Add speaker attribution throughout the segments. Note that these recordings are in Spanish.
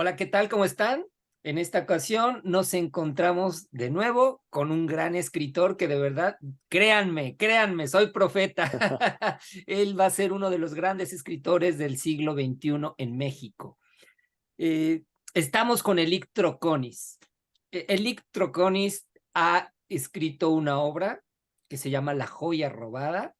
Speaker 1: Hola, ¿qué tal? ¿Cómo están? En esta ocasión nos encontramos de nuevo con un gran escritor que de verdad, créanme, soy profeta. Él va a ser uno de los grandes escritores del siglo XXI en México. Eh, Estamos con Elic Troconis. Elic Troconis ha escrito una obra que se llama La joya robada,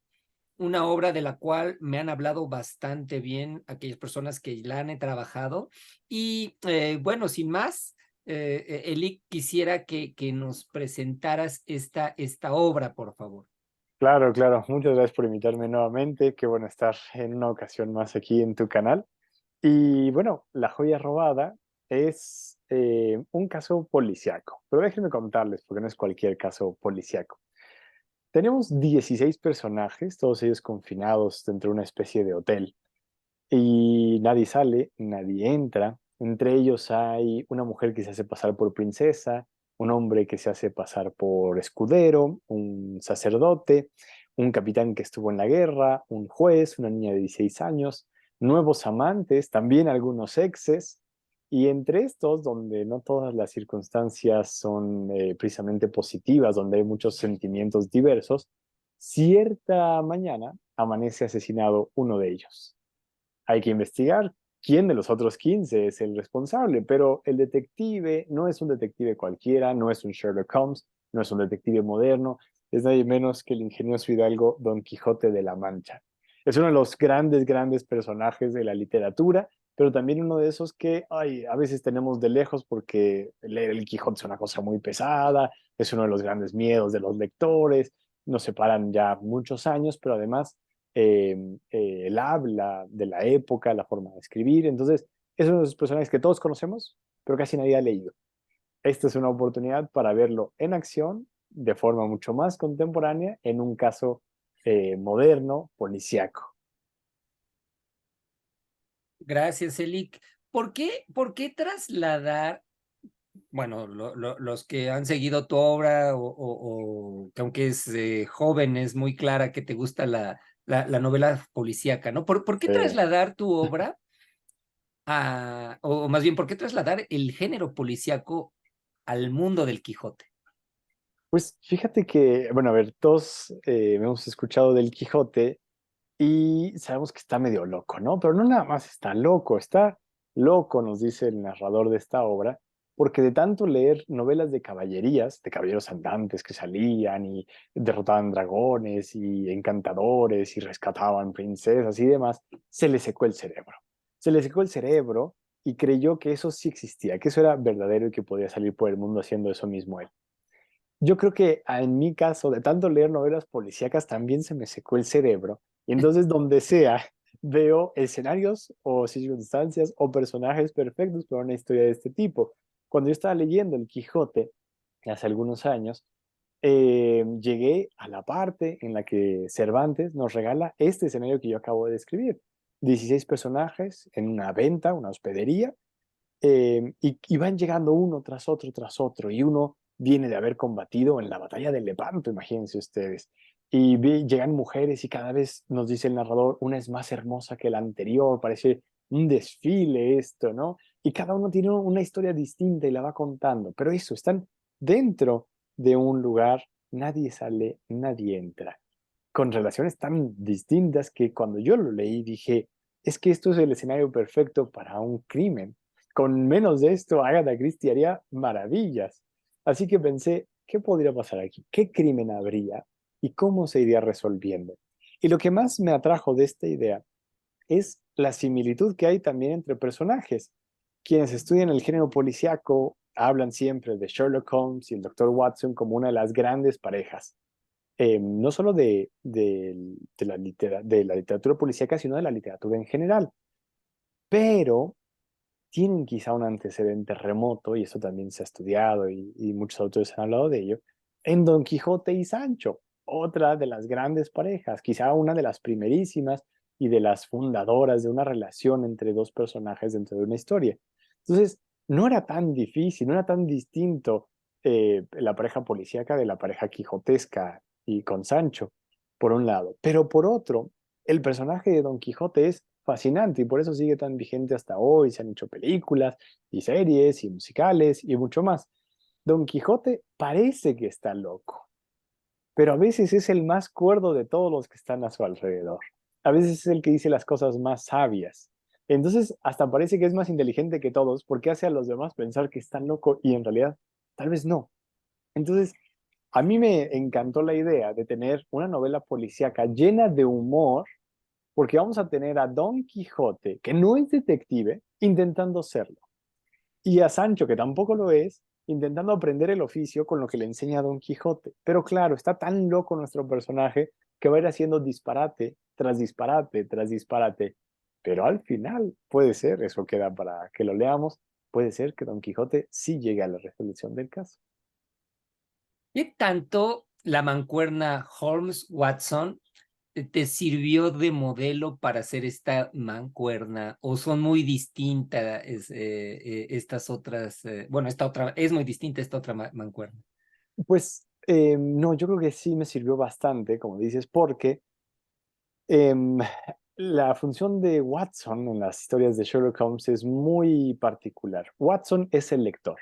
Speaker 1: una obra de la cual me han hablado bastante bien aquellas personas que la han trabajado. Y bueno, sin más, Eli, quisiera que nos presentaras esta obra, por favor.
Speaker 2: Claro, claro. Muchas gracias por invitarme nuevamente. Qué bueno estar en una ocasión más aquí en tu canal. Y bueno, La joya robada es un caso policíaco, pero déjenme contarles, porque no es cualquier caso policíaco. Tenemos 16 personajes, todos ellos confinados dentro de una especie de hotel. Y nadie sale, nadie entra. Entre ellos hay una mujer que se hace pasar por princesa, un hombre que se hace pasar por escudero, un sacerdote, un capitán que estuvo en la guerra, un juez, una niña de 16 años, nuevos amantes, también algunos exes. Y entre estos, donde no todas las circunstancias son precisamente positivas, donde hay muchos sentimientos diversos, cierta mañana amanece asesinado uno de ellos. Hay que investigar quién de los otros 15 es el responsable, pero el detective no es un detective cualquiera, no es un Sherlock Holmes, no es un detective moderno, es nadie menos que el ingenioso hidalgo Don Quijote de la Mancha. Es uno de los grandes personajes de la literatura, pero también uno de esos que a veces tenemos de lejos porque leer el Quijote es una cosa muy pesada, es uno de los grandes miedos de los lectores, nos separan ya muchos años, pero además el habla de la época, la forma de escribir. Entonces, es uno de esos personajes que todos conocemos, pero casi nadie ha leído. Esta es una oportunidad para verlo en acción de forma mucho más contemporánea en un caso moderno, policíaco.
Speaker 1: Gracias, Elic. ¿Por qué trasladar, bueno, los que han seguido tu obra o que aunque es joven, es muy clara que te gusta la novela policíaca, ¿no? ¿Por qué
Speaker 2: Eh,
Speaker 1: trasladar tu obra o más bien, ¿por qué trasladar el género policíaco al mundo del Quijote?
Speaker 2: pues fíjate que, bueno, a ver, todos hemos escuchado del Quijote y sabemos que está medio loco, ¿no? Pero no nada más está loco, nos dice el narrador de esta obra, porque de tanto leer novelas de caballerías, de caballeros andantes que salían y derrotaban dragones y encantadores y rescataban princesas y demás, se le secó el cerebro. Se le secó el cerebro y creyó que eso sí existía, que eso era verdadero y que podía salir por el mundo haciendo eso mismo él. Yo creo que en mi caso, de tanto leer novelas policíacas, también se me secó el cerebro. Y entonces, donde sea, veo escenarios o circunstancias o personajes perfectos para una historia de este tipo. Cuando yo estaba leyendo El Quijote, hace algunos años, llegué a la parte en la que Cervantes nos regala este escenario que yo acabo de describir. 16 personajes en una venta, una hospedería, y van llegando uno tras otro, y uno viene de haber combatido en la batalla de Lepanto, imagínense ustedes. Y llegan mujeres y cada vez nos dice el narrador, una es más hermosa que la anterior, parece un desfile esto, ¿no? Y cada uno tiene una historia distinta y la va contando, pero eso, están dentro de un lugar, nadie sale, nadie entra, con relaciones tan distintas que cuando yo lo leí dije, es que esto es el escenario perfecto para un crimen. Con menos de esto, Agatha Christie haría maravillas. Así que pensé, ¿qué podría pasar aquí? ¿Qué crimen habría? ¿Y cómo se iría resolviendo? Y lo que más me atrajo de esta idea es la similitud que hay también entre personajes. Quienes estudian el género policíaco hablan siempre de Sherlock Holmes y el Dr. Watson como una de las grandes parejas, no solo de la literatura policíaca, sino de la literatura en general. Pero tienen quizá un antecedente remoto, y eso también se ha estudiado y muchos autores han hablado de ello, en Don Quijote y Sancho, otra de las grandes parejas, quizá una de las primerísimas y de las fundadoras de una relación entre dos personajes dentro de una historia. Entonces, no era tan difícil, no era tan distinto la pareja policíaca de la pareja quijotesca y con Sancho, por un lado. Pero por otro, el personaje de Don Quijote es fascinante y por eso sigue tan vigente hasta hoy. Se han hecho películas y series y musicales y mucho más. Don Quijote parece que está loco, pero a veces es el más cuerdo de todos los que están a su alrededor. A veces es el que dice las cosas más sabias. Entonces, hasta parece que es más inteligente que todos porque hace a los demás pensar que están loco y en realidad tal vez no. Entonces, a mí me encantó la idea de tener una novela policíaca llena de humor porque vamos a tener a Don Quijote, que no es detective, intentando serlo, y a Sancho, que tampoco lo es, intentando aprender el oficio con lo que le enseña Don Quijote. Pero claro, está tan loco nuestro personaje que va a ir haciendo disparate tras disparate tras disparate. Pero al final puede ser, eso queda para que lo leamos, puede ser que Don Quijote sí llegue a la resolución del caso.
Speaker 1: ¿Qué tanto la mancuerna Holmes-Watson te sirvió de modelo para hacer esta mancuerna? ¿O son muy distintas estas otras? Bueno, esta otra es muy distinta esta otra mancuerna.
Speaker 2: Pues no, yo creo que sí me sirvió bastante, como dices, porque em, la función de Watson en las historias de Sherlock Holmes es muy particular. Watson es el lector.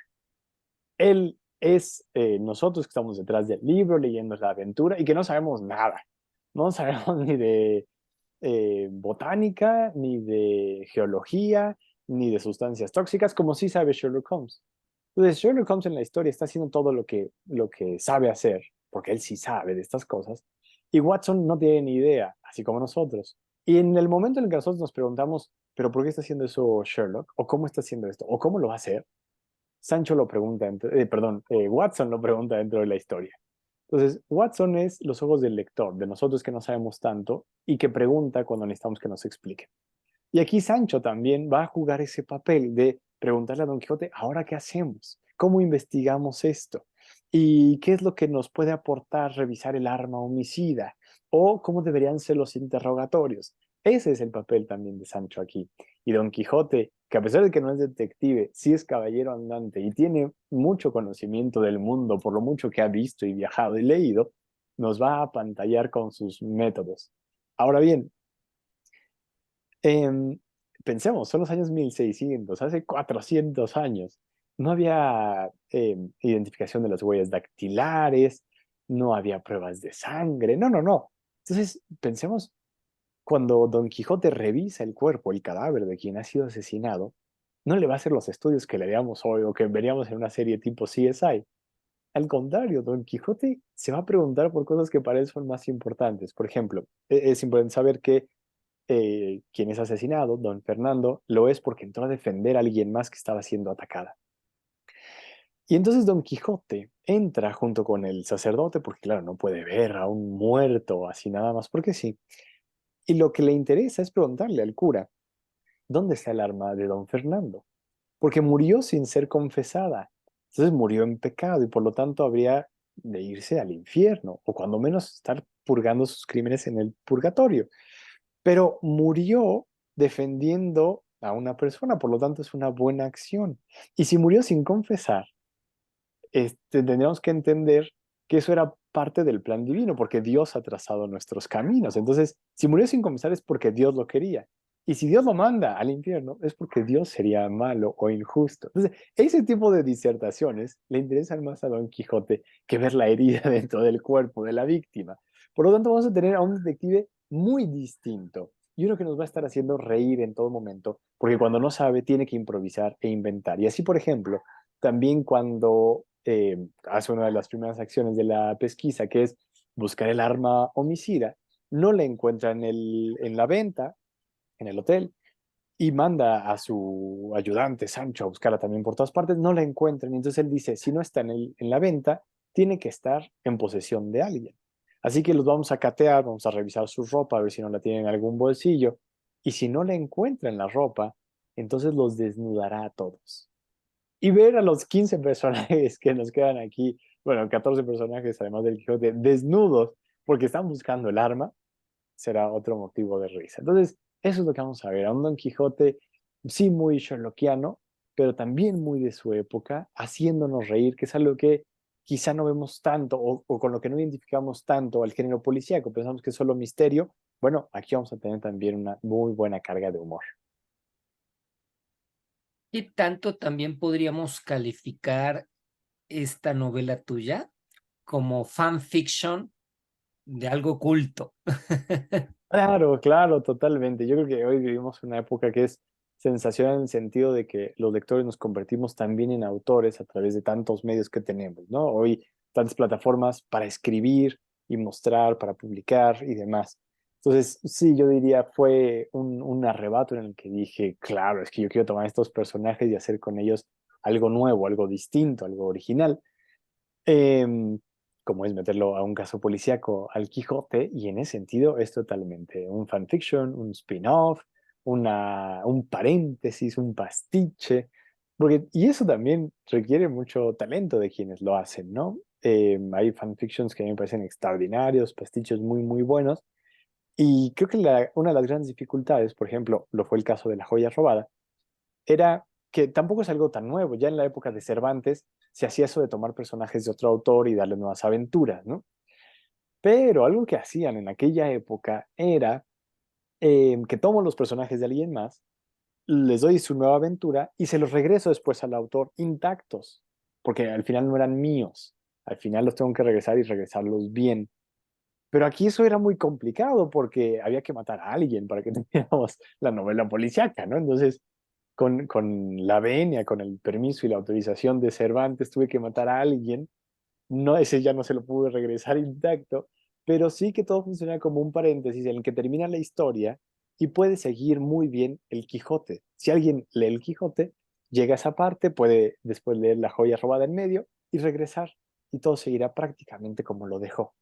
Speaker 2: Él es nosotros que estamos detrás del libro, leyendo la aventura y que no sabemos nada. No sabemos ni de botánica, ni de geología, ni de sustancias tóxicas, como sí sabe Sherlock Holmes. Entonces, Sherlock Holmes en la historia está haciendo todo lo que sabe hacer, porque él sí sabe de estas cosas, y Watson no tiene ni idea, así como nosotros. Y en el momento en el que nosotros nos preguntamos, ¿pero por qué está haciendo eso Sherlock? ¿O cómo está haciendo esto? ¿O cómo lo va a hacer? Sancho lo pregunta, Watson lo pregunta dentro de la historia. Entonces, Watson es los ojos del lector, de nosotros que no sabemos tanto y que pregunta cuando necesitamos que nos explique. Y aquí Sancho también va a jugar ese papel de preguntarle a Don Quijote, ¿ahora qué hacemos? ¿Cómo investigamos esto? ¿Y qué es lo que nos puede aportar revisar el arma homicida? ¿O cómo deberían ser los interrogatorios? Ese es el papel también de Sancho aquí. Y Don Quijote, que a pesar de que no es detective, sí es caballero andante y tiene mucho conocimiento del mundo por lo mucho que ha visto y viajado y leído, nos va a apantallar con sus métodos. Ahora bien, Em, pensemos, son los años 1600, hace 400 años. No había identificación de las huellas dactilares, no había pruebas de sangre, no, no, no. Entonces, pensemos, cuando Don Quijote revisa el cuerpo, el cadáver de quien ha sido asesinado, no le va a hacer los estudios que le veamos hoy o que veríamos en una serie tipo CSI. Al contrario, Don Quijote se va a preguntar por cosas que para él son más importantes. Por ejemplo, es importante saber que quien es asesinado, don Fernando, lo es porque entró a defender a alguien más que estaba siendo atacada. Y entonces don Quijote entra junto con el sacerdote, porque claro, no puede ver a un muerto así nada más, porque sí. Y lo que le interesa es preguntarle al cura, ¿dónde está el arma de don Fernando? Porque murió sin ser confesada. Entonces murió en pecado y por lo tanto habría de irse al infierno, o cuando menos estar purgando sus crímenes en el purgatorio, pero murió defendiendo a una persona, por lo tanto es una buena acción. Y si murió sin confesar, tendríamos que entender que eso era parte del plan divino, porque Dios ha trazado nuestros caminos. Entonces, si murió sin confesar es porque Dios lo quería. Y si Dios lo manda al infierno, es porque Dios sería malo o injusto. Entonces, ese tipo de disertaciones le interesan más a Don Quijote que ver la herida dentro del cuerpo de la víctima. Por lo tanto, vamos a tener a un detective muy distinto y uno que nos va a estar haciendo reír en todo momento, porque cuando no sabe, tiene que improvisar e inventar. Y así, por ejemplo, también cuando hace una de las primeras acciones de la pesquisa, que es buscar el arma homicida, no la encuentra en la venta, en el hotel, y manda a su ayudante Sancho a buscarla también por todas partes, no la encuentran. Y entonces él dice, si no está en la venta, tiene que estar en posesión de alguien. Así que los vamos a catear, vamos a revisar su ropa, a ver si no la tienen en algún bolsillo. Y si no la encuentra en la ropa, entonces los desnudará a todos. Y ver a los 15 personajes que nos quedan aquí, bueno, 14 personajes además del Quijote, desnudos porque están buscando el arma, será otro motivo de risa. Entonces, eso es lo que vamos a ver, a un Don Quijote, sí muy sherlockiano, pero también muy de su época, haciéndonos reír, que es algo que quizá no vemos tanto o con lo que no identificamos tanto al género policíaco. Pensamos que es solo misterio, bueno, aquí vamos a tener también una muy buena carga de humor.
Speaker 1: ¿Qué tanto también podríamos calificar esta novela tuya como fanfiction de algo culto?
Speaker 2: Claro, claro, totalmente. Yo creo que hoy vivimos una época que es sensacional en el sentido de que los lectores nos convertimos también en autores a través de tantos medios que tenemos, ¿no? Hoy tantas plataformas para escribir y mostrar, para publicar y demás. Entonces, sí, yo diría fue un arrebato en el que dije, claro, es que yo quiero tomar estos personajes y hacer con ellos algo nuevo, algo distinto, algo original. Em, Como es meterlo a un caso policíaco al Quijote, y en ese sentido es totalmente un fanfiction, un spin-off, un paréntesis, un pastiche, porque, y eso también requiere mucho talento de quienes lo hacen, ¿no? Hay fanfictions que a mí me parecen extraordinarios, pastiches muy, muy buenos, y creo que una de las grandes dificultades, por ejemplo, lo fue el caso de La joya robada, era que tampoco es algo tan nuevo. Ya en la época de Cervantes se hacía eso de tomar personajes de otro autor y darle nuevas aventuras, ¿no? Pero algo que hacían en aquella época era que tomo los personajes de alguien más, les doy su nueva aventura y se los regreso después al autor intactos, porque al final no eran míos. Al final los tengo que regresar y regresarlos bien. Pero aquí eso era muy complicado porque había que matar a alguien para que tuviéramos la novela policíaca, ¿no? Entonces, con la venia, con el permiso y la autorización de Cervantes, tuve que matar a alguien. No, ese ya no se lo pude regresar intacto, pero sí que todo funciona como un paréntesis en el que termina la historia y puede seguir muy bien el Quijote. Si alguien lee el Quijote, llega a esa parte, puede después leer la joya robada en medio y regresar, y todo seguirá prácticamente como lo dejó.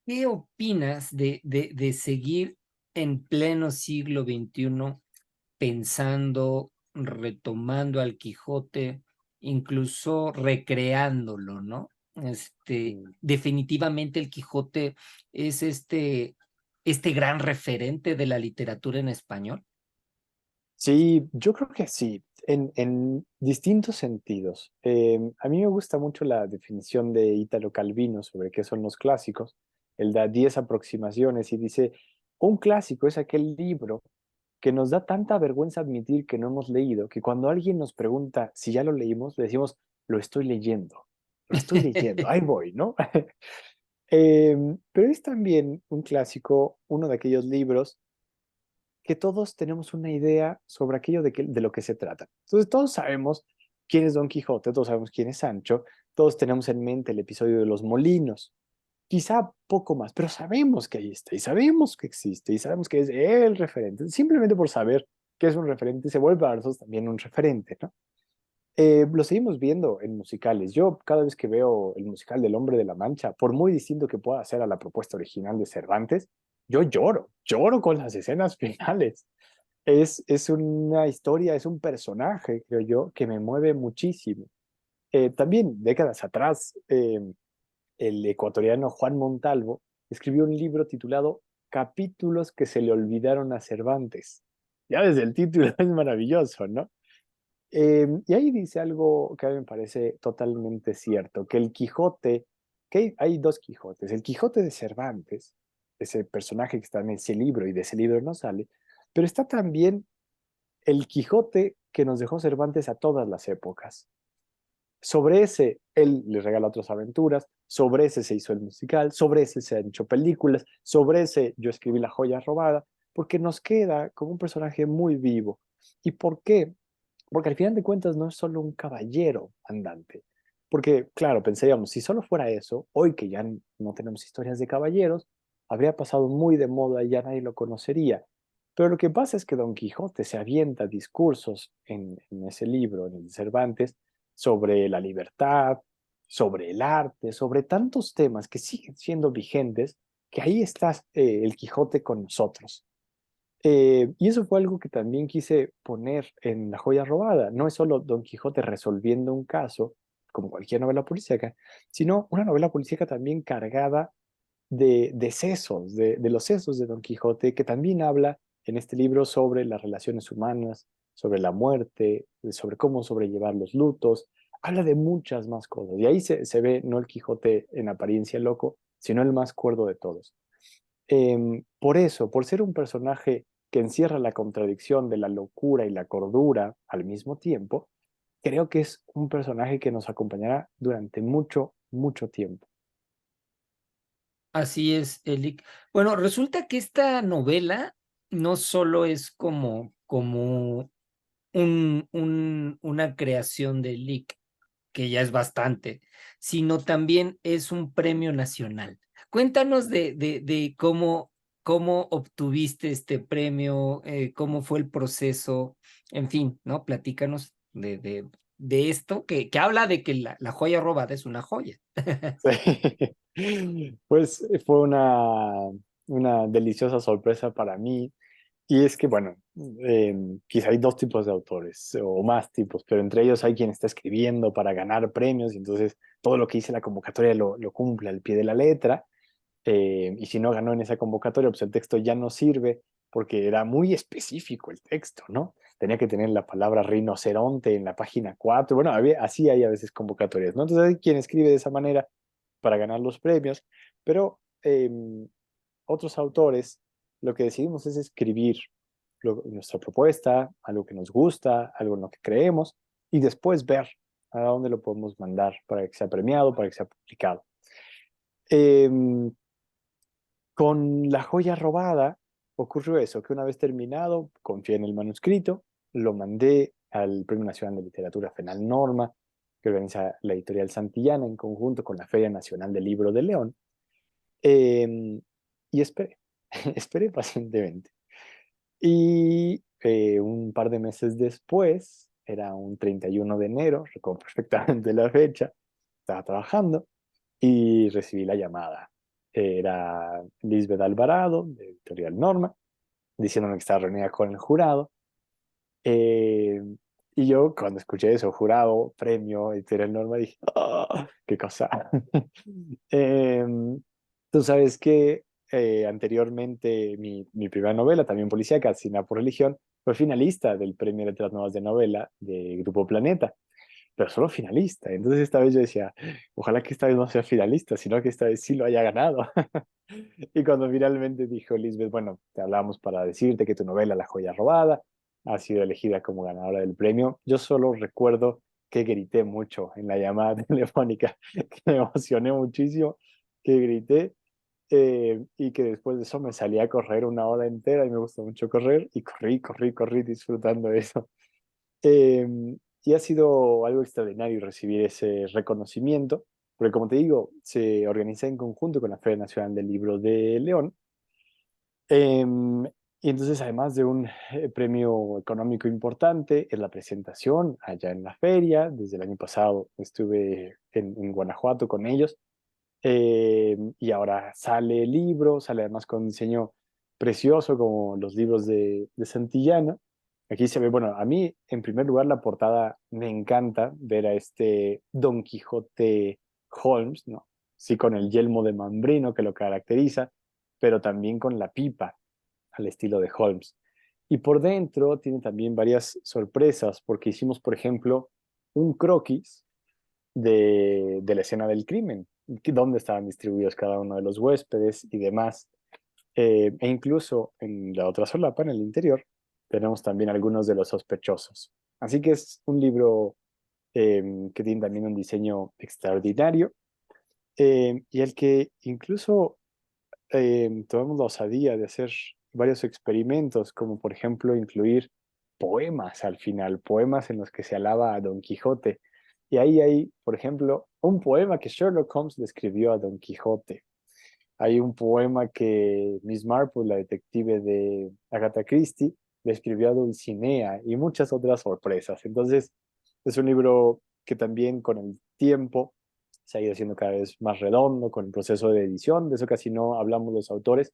Speaker 1: ¿Qué opinas de seguir en pleno siglo XXI pensando, retomando al Quijote, incluso recreándolo, ¿no?
Speaker 2: Mm.
Speaker 1: Definitivamente el Quijote es este gran referente de la literatura en español.
Speaker 2: Sí, yo creo que sí, en distintos sentidos. A mí me gusta mucho la definición de Italo Calvino sobre qué son los clásicos. Él da 10 aproximaciones y dice, un clásico es aquel libro que nos da tanta vergüenza admitir que no hemos leído, que cuando alguien nos pregunta si ya lo leímos, le decimos, lo estoy leyendo, ahí voy, ¿no? Pero es también un clásico, uno de aquellos libros que todos tenemos una idea sobre aquello de lo que se trata. Entonces, todos sabemos quién es Don Quijote, todos sabemos quién es Sancho, todos tenemos en mente el episodio de los molinos, quizá poco más, pero sabemos que ahí está y sabemos que existe y sabemos que es el referente. Simplemente por saber que es un referente se vuelve a nosotros también un referente, ¿no? Lo seguimos viendo en musicales. Yo cada vez que veo el musical del Hombre de la Mancha, por muy distinto que pueda ser a la propuesta original de Cervantes, yo lloro con las escenas finales. Es una historia, es un personaje, creo yo, que me mueve muchísimo. También, décadas atrás, el ecuatoriano Juan Montalvo escribió un libro titulado Capítulos que se le olvidaron a Cervantes. Ya desde el título es maravilloso, ¿no? Y ahí dice algo que a mí me parece totalmente cierto, que el Quijote, que hay dos Quijotes, el Quijote de Cervantes, ese personaje que está en ese libro y de ese libro no sale, pero está también el Quijote que nos dejó Cervantes a todas las épocas. Sobre ese, él le regala otras aventuras, sobre ese se hizo el musical, sobre ese se han hecho películas, sobre ese yo escribí La joya robada, porque nos queda como un personaje muy vivo. ¿Y por qué? Porque al final de cuentas no es solo un caballero andante. Porque, claro, pensaríamos, si solo fuera eso, hoy que ya no tenemos historias de caballeros, habría pasado muy de moda y ya nadie lo conocería. Pero lo que pasa es que Don Quijote se avienta discursos en ese libro, en el de Cervantes, sobre la libertad, sobre el arte, sobre tantos temas que siguen siendo vigentes, que ahí está el Quijote con nosotros. Y eso fue algo que también quise poner en La joya robada. No es solo Don Quijote resolviendo un caso, como cualquier novela policíaca, sino una novela policíaca también cargada de sesos, de los sesos de Don Quijote, que también habla en este libro sobre las relaciones humanas, sobre la muerte, sobre cómo sobrellevar los lutos. habla de muchas más cosas. Y ahí se ve no el Quijote en apariencia loco, sino el más cuerdo de todos. Por eso, por ser un personaje que encierra la contradicción de la locura y la cordura al mismo tiempo, creo que es un personaje que nos acompañará durante mucho, mucho tiempo.
Speaker 1: Así es, Elic. Bueno, resulta que esta novela no solo es como una creación de Lick, que ya es bastante, sino también es un premio nacional. Cuéntanos de cómo obtuviste este premio, cómo fue el proceso, en fin, ¿no? Platícanos de esto que habla de que la joya robada es una joya.
Speaker 2: Sí. Pues fue una deliciosa sorpresa para mí. Y es que, bueno, quizá hay dos tipos de autores o más tipos, pero entre ellos hay quien está escribiendo para ganar premios y entonces todo lo que dice la convocatoria lo cumple al pie de la letra. Y si no ganó en esa convocatoria, pues el texto ya no sirve porque era muy específico el texto, ¿no? Tenía que tener la palabra rinoceronte en la página 4. Bueno, así hay a veces convocatorias, ¿no? Entonces hay quien escribe de esa manera para ganar los premios, pero otros autores lo que decidimos es escribir nuestra propuesta, algo que nos gusta, algo en lo que creemos, y después ver a dónde lo podemos mandar para que sea premiado, para que sea publicado. Em, con La joya robada ocurrió eso, que una vez terminado, confié en el manuscrito, lo mandé al Premio Nacional de Literatura Fenal Norma, que organiza la editorial Santillana en conjunto con la Feria Nacional del Libro de León, eh, y esperé, esperé pacientemente. Y un par de meses después, era un 31 de enero, recuerdo perfectamente la fecha, estaba trabajando y recibí la llamada. Era Lisbeth Alvarado, de Editorial Norma, diciéndome que estaba reunida con el jurado. Eh, y yo, cuando escuché eso, jurado, premio, Editorial Norma, dije, "Ah, qué cosa". Eh, Tú sabes que anteriormente mi primera novela, también policíaca, Asesinada por Religión, fue finalista del Premio de Letras Nuevas de Novela de Grupo Planeta, pero solo finalista. Entonces esta vez yo decía, ojalá que esta vez no sea finalista, sino que esta vez sí lo haya ganado. Y cuando finalmente dijo Lisbeth, bueno, te hablamos para decirte que tu novela La joya robada ha sido elegida como ganadora del premio, yo solo recuerdo que grité mucho en la llamada telefónica, que me emocioné muchísimo, que grité y que después de eso me salí a correr una hora entera y me gusta mucho correr y corrí, corrí, corrí disfrutando de eso. Eh, y ha sido algo extraordinario recibir ese reconocimiento, porque como te digo, se organiza en conjunto con la Feria Nacional del Libro de León. Eh, y entonces, además de un premio económico importante, es la presentación allá en la feria. Desde el año pasado estuve en Guanajuato con ellos. Y ahora sale el libro, sale además con un diseño precioso como los libros de Santillana. Aquí se ve, bueno, a mí en primer lugar la portada me encanta ver a este Don Quijote Holmes, ¿no? Sí, con el yelmo de Mambrino que lo caracteriza, pero también con la pipa al estilo de Holmes. Y por dentro tiene también varias sorpresas, porque hicimos, por ejemplo, un croquis de la escena del crimen, dónde estaban distribuidos cada uno de los huéspedes y demás. E incluso en la otra solapa, en el interior, tenemos también algunos de los sospechosos. Así que es un libro que tiene también un diseño extraordinario y el que incluso tomamos la osadía de hacer varios experimentos, como por ejemplo incluir poemas al final, poemas en los que se alaba a Don Quijote. Y ahí hay, por ejemplo, un poema que Sherlock Holmes le escribió a Don Quijote. Hay un poema que Miss Marple, la detective de Agatha Christie, le escribió a Dulcinea y muchas otras sorpresas. Entonces, es un libro que también con el tiempo se ha ido haciendo cada vez más redondo con el proceso de edición. De eso casi no hablamos los autores,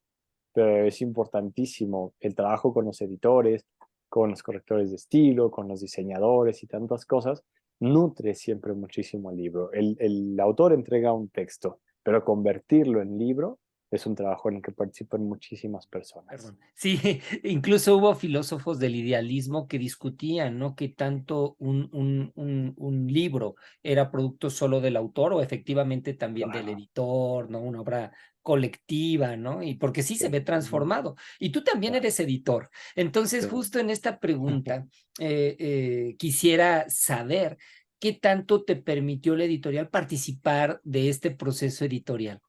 Speaker 2: pero es importantísimo el trabajo con los editores, con los correctores de estilo, con los diseñadores y tantas cosas. Nutre siempre muchísimo el libro. El autor entrega un texto, pero convertirlo en libro es un trabajo en el que participan muchísimas personas.
Speaker 1: Perdón. Sí, incluso hubo filósofos del idealismo que discutían, ¿no? Que tanto un libro era producto solo del autor o efectivamente también del
Speaker 2: Claro,
Speaker 1: editor, ¿no? Una obra colectiva, ¿no? Y porque sí se
Speaker 2: sí,
Speaker 1: ve transformado. Y tú también
Speaker 2: claro,
Speaker 1: eres editor. Entonces,
Speaker 2: sí.
Speaker 1: justo en esta pregunta, quisiera saber qué tanto te permitió la editorial participar de este proceso editorial.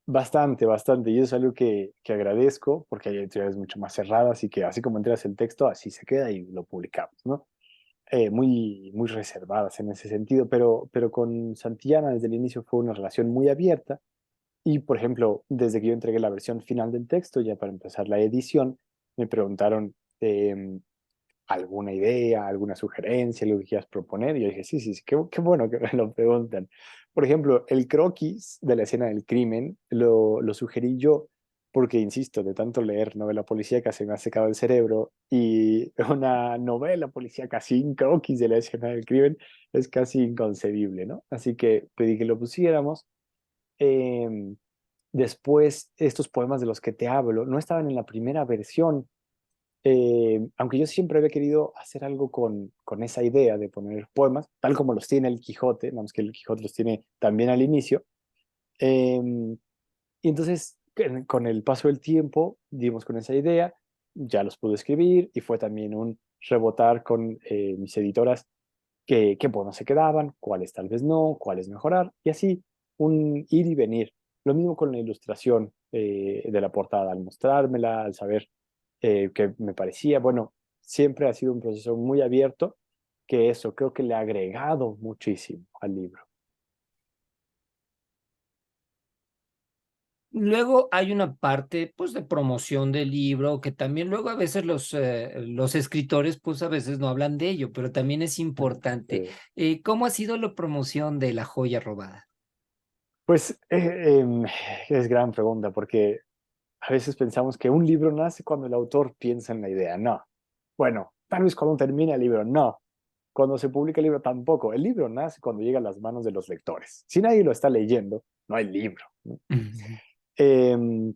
Speaker 2: Bastante, bastante. Y eso es algo que agradezco porque hay editoriales mucho más cerradas y que así como entregas el texto, así se queda y lo publicamos, ¿no? Muy, muy reservadas en ese sentido, pero con Santillana desde el inicio fue una relación muy abierta y, por ejemplo, desde que yo entregué la versión final del texto, ya para empezar la edición, me preguntaron alguna idea, alguna sugerencia, algo que quieras proponer. Y yo dije, sí, sí, sí, qué bueno que me lo preguntan. Por ejemplo, el croquis de la escena del crimen lo sugerí yo porque, insisto, de tanto leer novela policíaca se me ha secado el cerebro y una novela policíaca sin croquis de la escena del crimen es casi inconcebible, ¿no? Así que pedí que lo pusiéramos. Em, Después, estos poemas de los que te hablo no estaban en la primera versión, aunque yo siempre había querido hacer algo con esa idea de poner poemas, tal como los tiene el Quijote, vamos que el Quijote los tiene también al inicio. eh, y entonces, con el paso del tiempo, dimos con esa idea, ya los pude escribir y fue también un rebotar con mis editoras qué poemas se quedaban, cuáles tal vez no, cuáles mejorar, y así un ir y venir. Lo mismo con la ilustración de la portada, al mostrármela, al saber que me parecía, bueno, siempre ha sido un proceso muy abierto, que eso creo que le ha agregado muchísimo al libro.
Speaker 1: Luego hay una parte, pues, de promoción del libro, que también luego a veces los escritores, pues, a veces no hablan de ello, pero también es importante. ¿Cómo ha sido la promoción de La joya robada?
Speaker 2: Pues es gran pregunta, porque a veces pensamos que un libro nace cuando el autor piensa en la idea. No. Bueno, tal vez cuando termina el libro, no. Cuando se publica el libro tampoco. El libro nace cuando llega a las manos de los lectores. Si nadie lo está leyendo, no hay libro, ¿no? Em,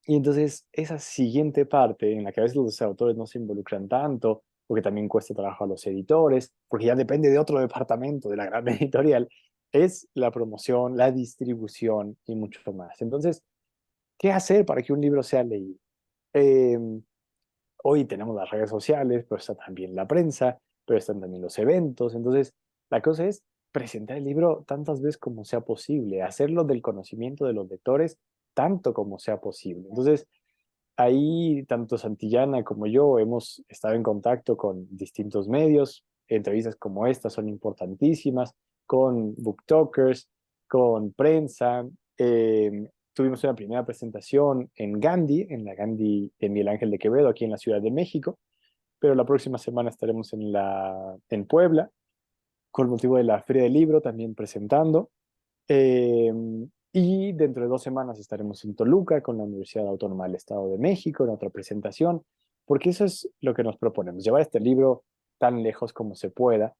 Speaker 2: y entonces esa siguiente parte en la que a veces los autores no se involucran tanto, porque también cuesta trabajo a los editores, porque ya depende de otro departamento de la gran editorial, es la promoción, la distribución y mucho más. Entonces, ¿qué hacer para que un libro sea leído? Em, Hoy tenemos las redes sociales, pero está también la prensa, pero están también los eventos. Entonces, la cosa es presentar el libro tantas veces como sea posible, hacerlo del conocimiento de los lectores tanto como sea posible. Entonces, ahí tanto Santillana como yo hemos estado en contacto con distintos medios. Entrevistas como esta son importantísimas, con booktokers, con prensa. Tuvimos una primera presentación en Gandhi, en la Gandhi de Miguel Ángel de Quevedo, aquí en la Ciudad de México, pero la próxima semana estaremos en Puebla, con motivo de la Feria del Libro, también presentando. Eh, y dentro de 2 semanas estaremos en Toluca con la Universidad Autónoma del Estado de México en otra presentación, porque eso es lo que nos proponemos, llevar este libro tan lejos como se pueda,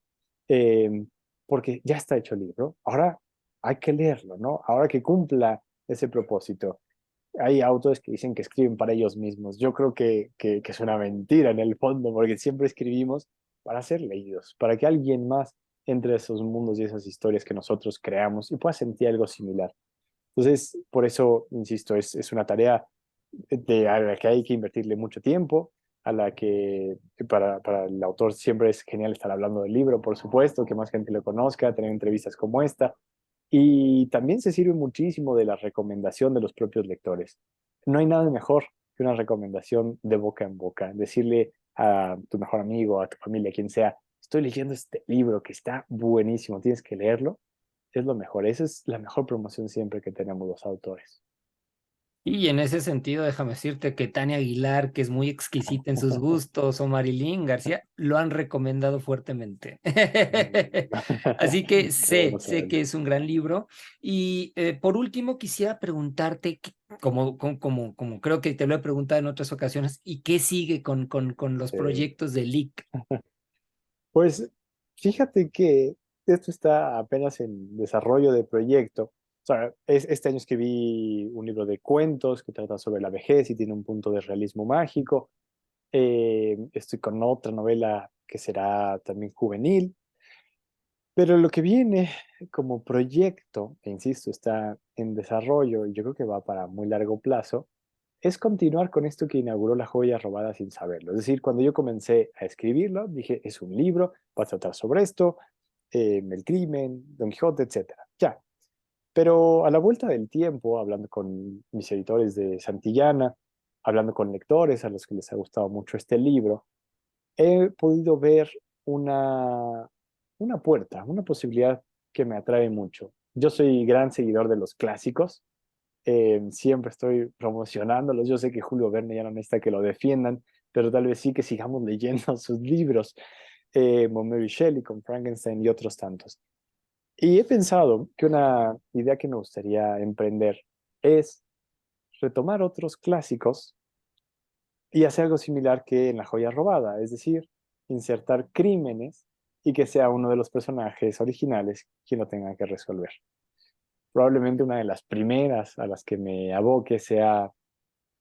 Speaker 2: eh, porque ya está hecho el libro, ahora hay que leerlo, ¿no? Ahora que cumpla ese propósito. Hay autores que dicen que escriben para ellos mismos. Yo creo que es una mentira en el fondo, porque siempre escribimos para ser leídos, para que alguien más entre a esos mundos y esas historias que nosotros creamos y pueda sentir algo similar. Entonces, por eso, insisto, es una tarea a la que hay que invertirle mucho tiempo, a la que para el autor siempre es genial estar hablando del libro, por supuesto, que más gente lo conozca, tener entrevistas como esta, y también se sirve muchísimo de la recomendación de los propios lectores. No hay nada mejor que una recomendación de boca en boca, decirle a tu mejor amigo, a tu familia, a quien sea, estoy leyendo este libro que está buenísimo, tienes que leerlo, es lo mejor. Esa es la mejor promoción siempre que tenemos los autores.
Speaker 1: Y en ese sentido, déjame decirte que Tania Aguilar, que es muy exquisita en sus gustos, o Marilyn García, lo han recomendado fuertemente. Así que
Speaker 2: Qué bueno
Speaker 1: sé
Speaker 2: saberlo.
Speaker 1: que es un gran libro. Y por último, quisiera preguntarte, como creo que te lo he preguntado en otras ocasiones, ¿y qué sigue con los
Speaker 2: Eh,
Speaker 1: proyectos de LIC?
Speaker 2: Pues fíjate que esto está apenas en desarrollo de proyecto. sea, este año escribí un libro de cuentos que trata sobre la vejez y tiene un punto de realismo mágico. Estoy con otra novela que será también juvenil, pero lo que viene como proyecto, e insisto, está en desarrollo y yo creo que va para muy largo plazo, es continuar con esto que inauguró La joya robada sin saberlo. Es decir, cuando yo comencé a escribirlo, dije, es un libro, va a tratar sobre esto, el crimen, Don Quijote, etcétera. Ya. Pero a la vuelta del tiempo, hablando con mis editores de Santillana, hablando con lectores a los que les ha gustado mucho este libro, he podido ver una, una puerta, una posibilidad que me atrae mucho. Yo soy gran seguidor de los clásicos, siempre estoy promocionándolos. Yo sé que Julio Verne ya no necesita que lo defiendan, pero tal vez sí que sigamos leyendo sus libros, Mary Shelley con Frankenstein y otros tantos. Y he pensado que una idea que me gustaría emprender es retomar otros clásicos y hacer algo similar que en La joya robada, es decir, insertar crímenes y que sea uno de los personajes originales quien lo tenga que resolver. Probablemente una de las primeras a las que me aboque sea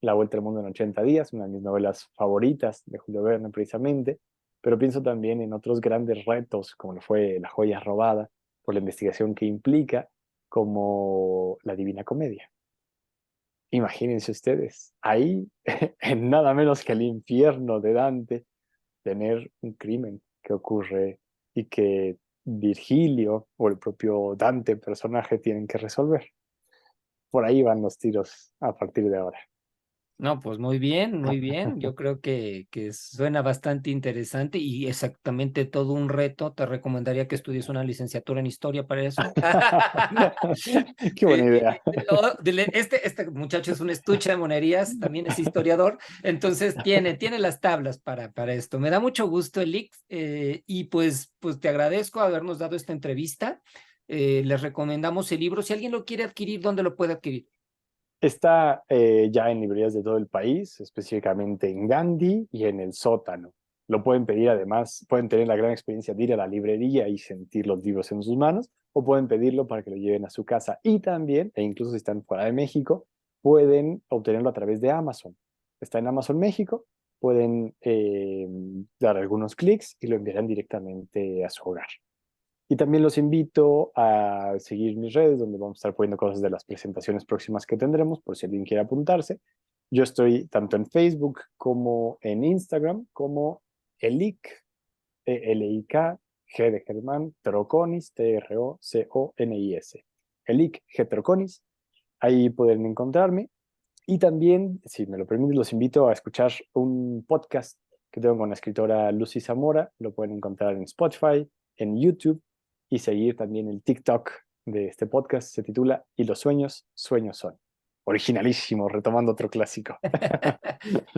Speaker 2: La vuelta al mundo en 80 días, una de mis novelas favoritas de Julio Verne precisamente, pero pienso también en otros grandes retos como lo fue La joya robada, por la investigación que implica, como La Divina Comedia. Imagínense ustedes, ahí, en nada menos que el infierno de Dante, tener un crimen que ocurre y que Virgilio o el propio Dante, personaje, tienen que resolver. Por ahí van los tiros a partir de ahora.
Speaker 1: No, pues muy bien, muy bien. Yo creo que suena bastante interesante y exactamente todo un reto. Te recomendaría que estudies una licenciatura en historia para eso.
Speaker 2: Qué buena idea.
Speaker 1: Este muchacho es un estuche de monerías, también es historiador, entonces tiene las tablas para esto. Me da mucho gusto, Elix, y pues te agradezco habernos dado esta entrevista. Les recomendamos el libro. Si alguien lo quiere adquirir, ¿dónde lo puede adquirir?
Speaker 2: Está ya en librerías de todo el país, específicamente en Gandhi y en el sótano. Lo pueden pedir además, pueden tener la gran experiencia de ir a la librería y sentir los libros en sus manos, o pueden pedirlo para que lo lleven a su casa. Y también, e incluso si están fuera de México, pueden obtenerlo a través de Amazon. Está en Amazon México, pueden dar algunos clics y lo enviarán directamente a su hogar. Y también los invito a seguir mis redes, donde vamos a estar poniendo cosas de las presentaciones próximas que tendremos, por si alguien quiere apuntarse. Yo estoy tanto en Facebook como en Instagram, como Elic, L-I-K, G de Germán, Troconis, T-R-O-C-O-N-I-S. Elic G Troconis, ahí pueden encontrarme. Y también, si me lo permiten, los invito a escuchar un podcast que tengo con la escritora Lucy Zamora. Lo pueden encontrar en Spotify, en YouTube y seguir también el TikTok de este podcast. Se titula Y los sueños, sueños son. Originalísimo, retomando otro clásico.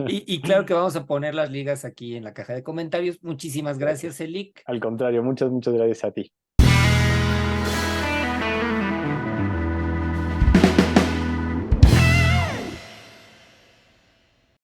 Speaker 1: Y claro que vamos a poner las ligas aquí en la caja de comentarios. Muchísimas gracias,
Speaker 2: Gracias.
Speaker 1: Elic.
Speaker 2: Al contrario, muchas gracias a ti.